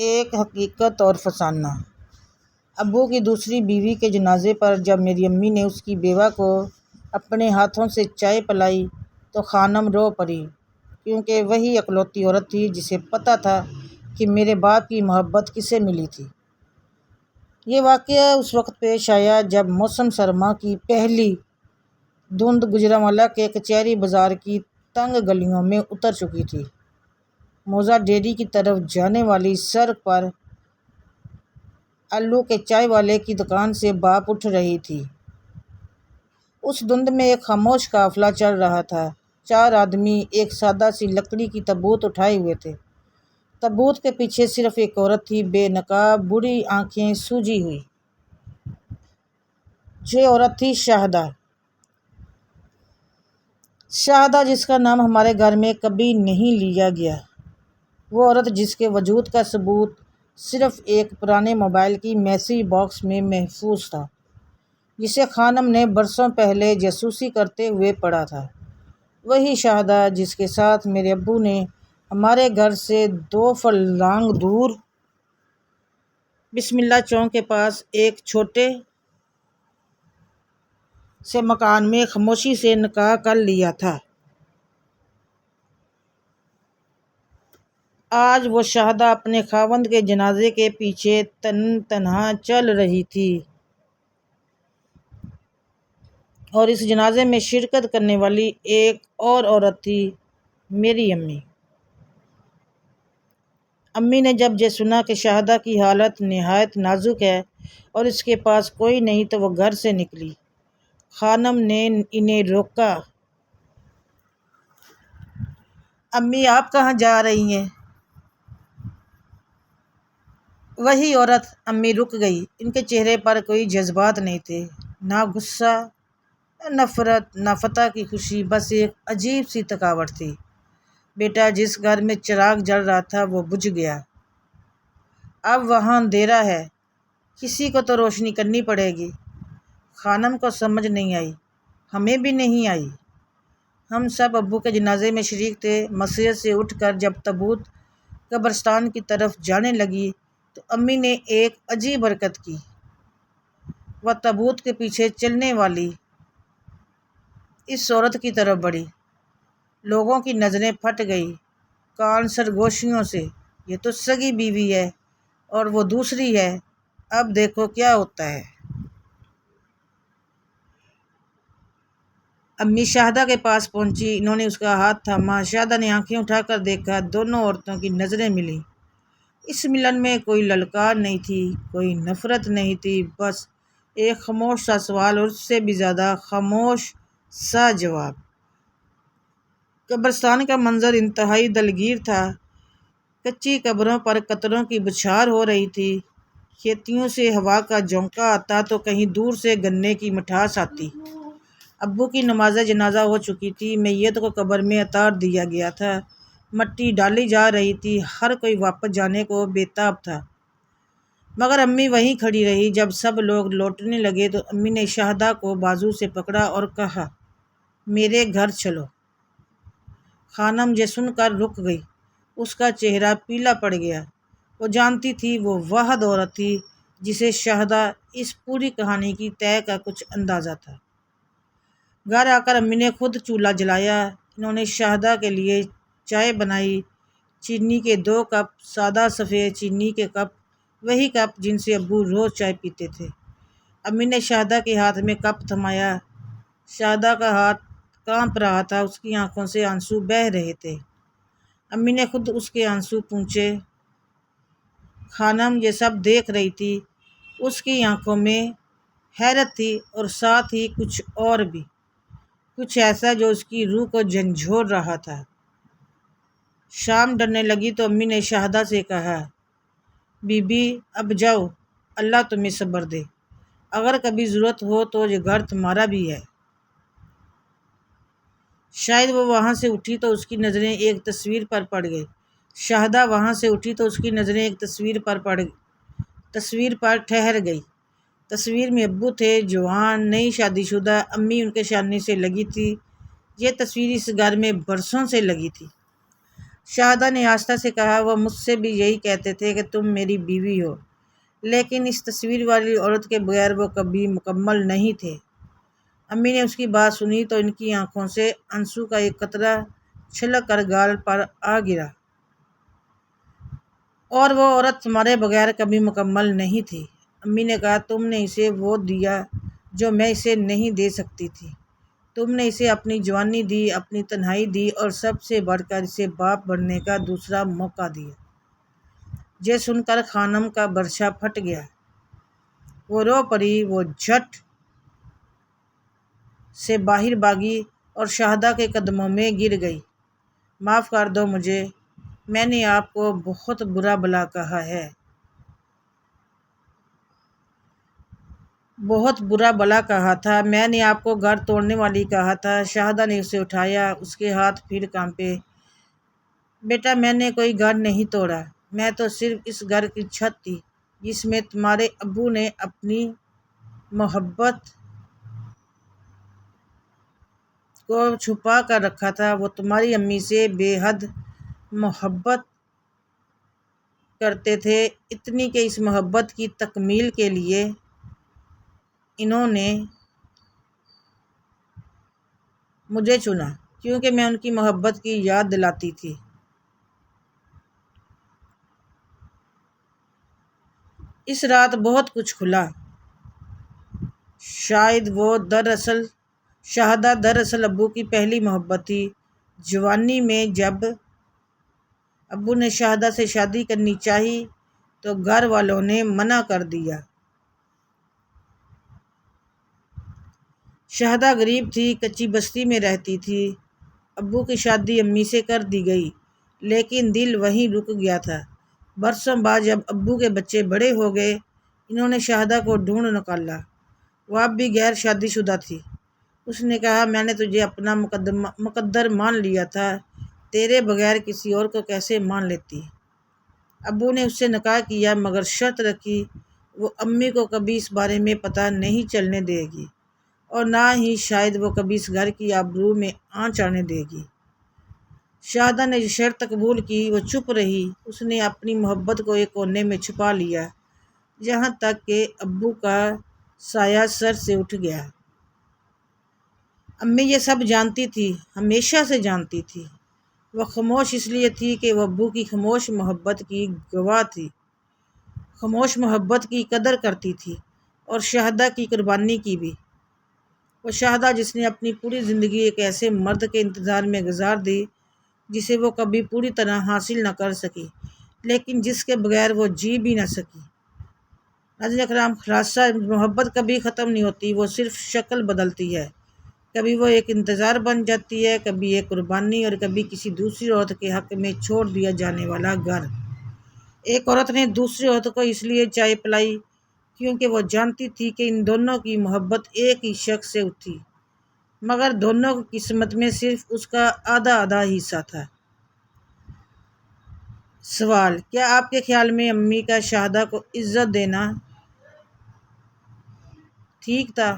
ایک حقیقت اور فسانہ۔ ابو کی دوسری بیوی کے جنازے پر جب میری امی نے اس کی بیوہ کو اپنے ہاتھوں سے چائے پلائی تو خانم رو پڑی، کیونکہ وہی اکلوتی عورت تھی جسے پتہ تھا کہ میرے باپ کی محبت کسے ملی تھی۔ یہ واقعہ اس وقت پیش آیا جب موسم سرما کی پہلی دھند گوجرانوالہ کے کچہری بازار کی تنگ گلیوں میں اتر چکی تھی۔ موزہ ڈیری کی طرف جانے والی سڑک پر الو کے چائے والے کی دکان سے بھاپ اٹھ رہی تھی۔ اس دھند میں ایک خاموش قافلہ چل رہا تھا۔ 4 آدمی ایک سادہ سی لکڑی کی تابوت اٹھائے ہوئے تھے۔ تابوت کے پیچھے صرف ایک عورت تھی، بے نقاب، بوڑھی آنکھیں سوجی ہوئی۔ یہ عورت تھی شاہدہ۔ شاہدہ جس کا نام ہمارے گھر میں کبھی نہیں لیا گیا۔ وہ عورت جس کے وجود کا ثبوت صرف ایک پرانے موبائل کی میسیج باکس میں محفوظ تھا، جسے خانم نے برسوں پہلے جاسوسی کرتے ہوئے پڑھا تھا۔ وہی شاہدہ جس کے ساتھ میرے ابو نے ہمارے گھر سے 2 فرلانگ دور بسم اللہ چوک کے پاس ایک چھوٹے سے مکان میں خاموشی سے نکاح کر لیا تھا۔ آج وہ شاہدہ اپنے خاوند کے جنازے کے پیچھے تنہا چل رہی تھی، اور اس جنازے میں شرکت کرنے والی ایک اور عورت تھی، میری امی۔ امی نے جب یہ سنا کہ شاہدہ کی حالت نہایت نازک ہے اور اس کے پاس کوئی نہیں تو وہ گھر سے نکلی۔ خانم نے انہیں روکا۔ امی آپ کہاں جا رہی ہیں؟ وہی عورت۔ امی رک گئی۔ ان کے چہرے پر کوئی جذبات نہیں تھے، نہ غصہ، نہ نفرت، نہ فتح کی خوشی، بس ایک عجیب سی تھکاوٹ تھی۔ بیٹا، جس گھر میں چراغ جل رہا تھا وہ بجھ گیا۔ اب وہاں اندھیرا ہے، کسی کو تو روشنی کرنی پڑے گی۔ خانم کو سمجھ نہیں آئی، ہمیں بھی نہیں آئی۔ ہم سب ابو کے جنازے میں شریک تھے۔ مسجد سے اٹھ کر جب تابوت قبرستان کی طرف جانے لگی تو امی نے ایک عجیب حرکت کی۔ وہ تابوت کے پیچھے چلنے والی اس عورت کی طرف بڑھی۔ لوگوں کی نظریں پھٹ گئیں، کان سرگوشیوں سے۔ یہ تو سگی بیوی ہے اور وہ دوسری ہے، اب دیکھو کیا ہوتا ہے۔ امی شاہدہ کے پاس پہنچی، انہوں نے اس کا ہاتھ تھاما۔ شاہدہ نے آنکھیں اٹھا کر دیکھا، دونوں عورتوں کی نظریں ملیں۔ اس ملن میں کوئی للکار نہیں تھی، کوئی نفرت نہیں تھی، بس ایک خاموش سا سوال اور اس سے بھی زیادہ خاموش سا جواب۔ قبرستان کا منظر انتہائی دلگیر تھا۔ کچی قبروں پر قطروں کی بچھار ہو رہی تھی۔ کھیتیوں سے ہوا کا جھونکا آتا تو کہیں دور سے گنے کی مٹھاس آتی۔ ابو کی نماز جنازہ ہو چکی تھی، میت کو قبر میں اتار دیا گیا تھا، مٹی ڈالی جا رہی تھی، ہر کوئی واپس جانے کو بے تاب تھا، مگر امی وہیں کھڑی رہی۔ جب سب لوگ لوٹنے لگے تو امی نے شاہدہ کو بازو سے پکڑا اور کہا، میرے گھر چلو۔ خانم یہ سن کر رک گئی، اس کا چہرہ پیلا پڑ گیا۔ وہ جانتی تھی وہ واحد عورت تھی جسے شاہدہ اس پوری کہانی کی تہہ کا کچھ اندازہ تھا۔ گھر آ کر امی نے خود چولہا جلایا۔ انہوں نے شاہدہ کے لیے چائے بنائی، چینی کے 2 کپ، سادہ سفید چینی کے کپ، وہی کپ جن سے ابو روز چائے پیتے تھے۔ امی نے شاہدہ کے ہاتھ میں کپ تھمایا۔ شاہدہ کا ہاتھ کانپ رہا تھا، اس کی آنکھوں سے آنسو بہہ رہے تھے۔ امی نے خود اس کے آنسو پونچھے۔ خانم یہ سب دیکھ رہی تھی، اس کی آنکھوں میں حیرت تھی اور ساتھ ہی کچھ اور بھی، کچھ ایسا جو اس کی روح کو جھنجھوڑ رہا تھا۔ شام ڈھلنے لگی تو امی نے شاہدہ سے کہا، بی بی اب جاؤ، اللہ تمہیں صبر دے، اگر کبھی ضرورت ہو تو یہ گھر تمہارا بھی ہے۔ شاید وہ وہاں سے اٹھی تو اس کی نظریں ایک تصویر پر پڑ گئی۔ شاہدہ وہاں سے اٹھی تو اس کی نظریں ایک تصویر پر ٹھہر گئی۔ تصویر میں ابو تھے، جوان، نئی شادی شدہ، امی ان کے سامنے سے لگی تھی۔ یہ تصویر اس گھر میں برسوں سے لگی تھی۔ شاہدہ نے آستہ سے کہا، وہ مجھ سے بھی یہی کہتے تھے کہ تم میری بیوی ہو، لیکن اس تصویر والی عورت کے بغیر وہ کبھی مکمل نہیں تھے۔ امی نے اس کی بات سنی تو ان کی آنکھوں سے آنسو کا ایک قطرہ چھلک کر گال پر آ گرا۔ اور وہ عورت تمہارے بغیر کبھی مکمل نہیں تھی۔ امی نے کہا، تم نے اسے وہ دیا جو میں اسے نہیں دے سکتی تھی۔ تم نے اسے اپنی جوانی دی، اپنی تنہائی دی، اور سب سے بڑھ کر اسے باپ بننے کا دوسرا موقع دیا۔ یہ سن کر خانم کا برچا پھٹ گیا۔ وہ رو پڑی۔ وہ جھٹ سے باہر بھاگی اور شاہدہ کے قدموں میں گر گئی۔ معاف کر دو مجھے، میں نے آپ کو بہت برا بھلا کہا ہے، بہت برا بھلا کہا تھا، میں نے آپ کو گھر توڑنے والی کہا تھا۔ شاہدہ نے اسے اٹھایا، اس کے ہاتھ پھر کانپے۔ بیٹا، میں نے کوئی گھر نہیں توڑا، میں تو صرف اس گھر کی چھت تھی جس میں تمہارے ابو نے اپنی محبت کو چھپا کر رکھا تھا۔ وہ تمہاری امی سے بے حد محبت کرتے تھے، اتنی کہ اس محبت کی تکمیل کے لیے انہوں نے مجھے چنا، کیونکہ میں ان کی محبت کی یاد دلاتی تھی۔ اس رات بہت کچھ کھلا۔ شاہدہ دراصل ابو کی پہلی محبت تھی۔ جوانی میں جب ابو نے شاہدہ سے شادی کرنی چاہی تو گھر والوں نے منع کر دیا۔ شاہدہ غریب تھی، کچی بستی میں رہتی تھی۔ ابو کی شادی امی سے کر دی گئی، لیکن دل وہیں رک گیا تھا۔ برسوں بعد جب ابو کے بچے بڑے ہو گئے، انہوں نے شاہدہ کو ڈھونڈ نکالا۔ وہ اب بھی غیر شادی شدہ تھی۔ اس نے کہا، میں نے تجھے اپنا مقدر مان لیا تھا، تیرے بغیر کسی اور کو کیسے مان لیتی۔ ابو نے اس سے نکاح کیا، مگر شرط رکھی، وہ امی کو کبھی اس بارے میں پتہ نہیں چلنے دے گی، اور نہ ہی شاید وہ کبھی اس گھر کی آبرو میں آنچ آنے دے گی۔ شاہدہ نے یہ شرط قبول کی۔ وہ چپ رہی۔ اس نے اپنی محبت کو ایک کونے میں چھپا لیا، یہاں تک کہ ابو کا سایہ سر سے اٹھ گیا۔ امی یہ سب جانتی تھی، ہمیشہ سے جانتی تھی۔ وہ خاموش اس لیے تھی کہ وہ ابو کی خاموش محبت کی گواہ تھی، خاموش محبت کی قدر کرتی تھی، اور شاہدہ کی قربانی کی بھی۔ وہ شاہدہ جس نے اپنی پوری زندگی ایک ایسے مرد کے انتظار میں گزار دی جسے وہ کبھی پوری طرح حاصل نہ کر سکی، لیکن جس کے بغیر وہ جی بھی نہ سکی۔ ناظرین اکرام، خلاصہ، محبت کبھی ختم نہیں ہوتی، وہ صرف شکل بدلتی ہے۔ کبھی وہ ایک انتظار بن جاتی ہے، کبھی ایک قربانی، اور کبھی کسی دوسری عورت کے حق میں چھوڑ دیا جانے والا گھر۔ ایک عورت نے دوسری عورت کو اس لیے چائے پلائی کیونکہ وہ جانتی تھی کہ ان دونوں کی محبت ایک ہی شخص سے تھی، مگر دونوں کی قسمت میں صرف اس کا آدھا آدھا حصہ تھا۔ سوال: کیا آپ کے خیال میں امی کا شاہدہ کو عزت دینا ٹھیک تھا؟